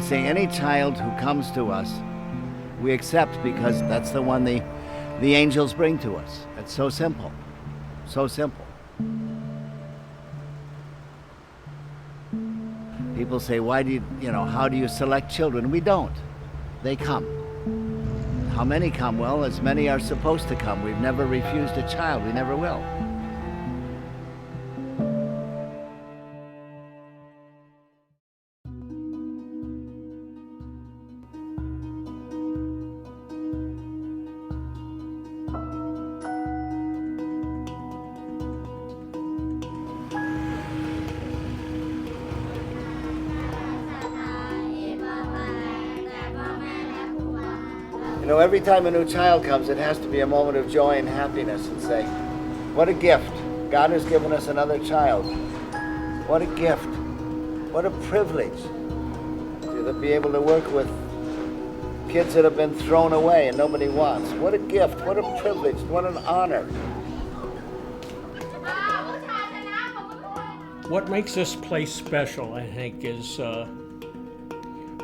say any child who comes to us, we accept because that's the one the angels bring to us. It's so simple. So simple. People say, why do how do you select children? We don't. They come. How many come? Well, as many are supposed to come. We've never refused a child. We never will. Every time a new child comes, it has to be a moment of joy and happiness and say, what a gift. God has given us another child. What a gift. What a privilege to be able to work with kids that have been thrown away and nobody wants. What a gift. What a privilege. What an honor. What makes this place special, I think, is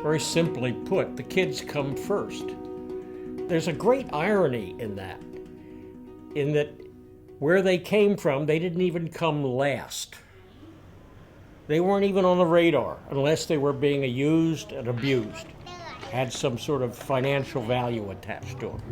very simply put, the kids come first. There's a great irony in that where they came from, they didn't even come last. They weren't even on the radar unless they were being used and abused, had some sort of financial value attached to them.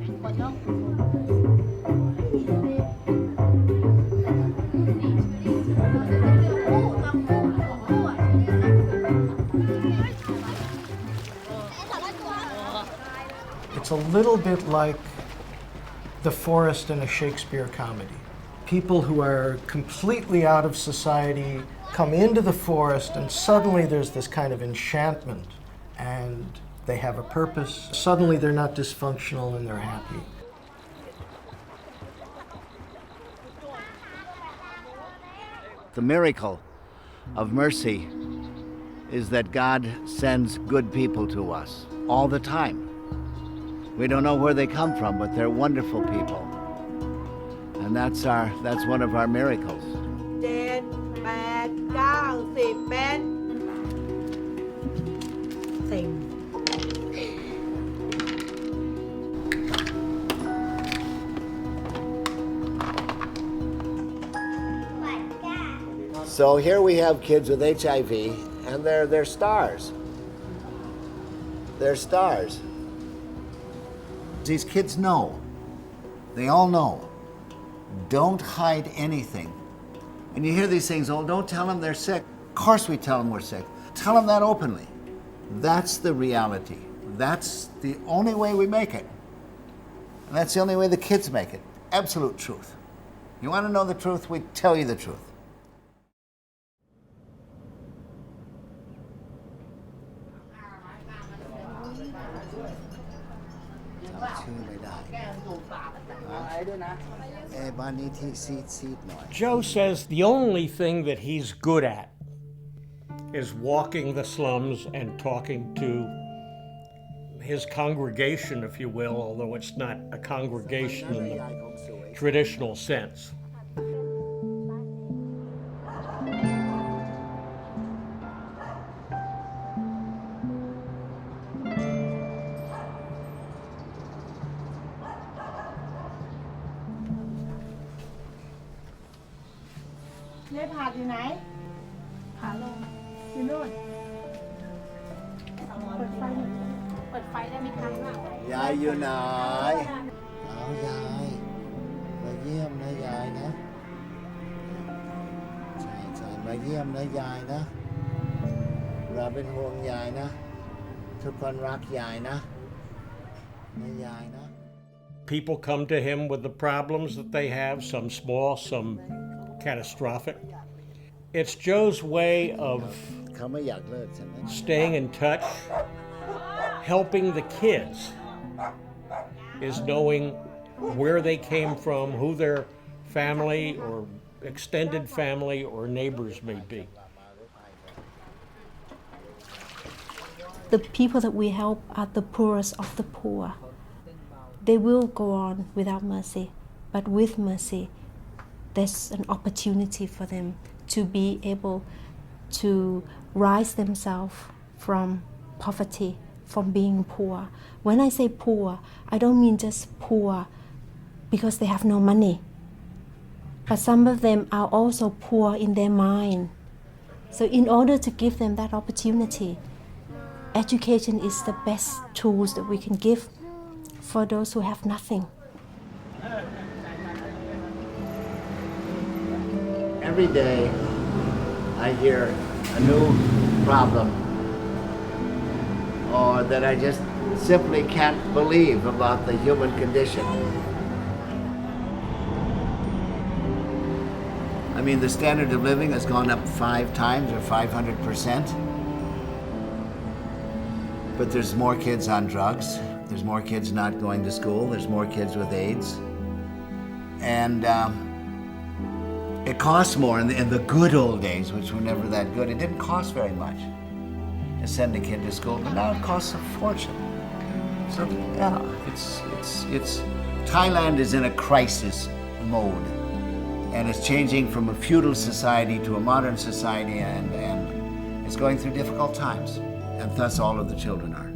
It's a little bit like the forest in a Shakespeare comedy. People who are completely out of society come into the forest and suddenly there's this kind of enchantment and they have a purpose. Suddenly they're not dysfunctional and they're happy. The miracle of mercy is that God sends good people to us all the time. We don't know where they come from, but they're wonderful people. And that's one of our miracles. So here we have kids with HIV, and they're stars. They're stars. These kids know. They all know. Don't hide anything. And you hear these things, oh, don't tell them they're sick. Of course we tell them we're sick. Tell them that openly. That's the reality. That's the only way we make it. And that's the only way the kids make it. Absolute truth. You want to know the truth? We tell you the truth. Joe says the only thing that he's good at is walking the slums and talking to his congregation, if you will, although it's not a congregation in the traditional sense. Yaiอยู่ไหนเอายายมาเยี่ยมนะยายนะใช่มาเยี่ยมนะยายนะเราเป็นห่วงยายนะทุกคนรักยายนะยายนะ People come to him with the problems that they have, some small, some catastrophic. It's Joe's way of staying in touch, helping the kids, is knowing where they came from, who their family or extended family or neighbors may be. The people that we help are the poorest of the poor. They will go on without mercy, but with mercy, there's an opportunity for them to be able to rise themselves from poverty, from being poor. When I say poor, I don't mean just poor because they have no money, but some of them are also poor in their mind. So in order to give them that opportunity, education is the best tools that we can give for those who have nothing. Every day I hear a new problem or that I just simply can't believe about the human condition. I mean, the standard of living has gone up 5 times or 500%. But there's more kids on drugs. There's more kids not going to school. There's more kids with AIDS. And it costs more. In the good old days, which were never that good, it didn't cost very much to send a kid to school. But now it costs a fortune. So yeah, it's Thailand is in a crisis mode. And it's changing from a feudal society to a modern society, and it's going through difficult times. And thus all of the children are.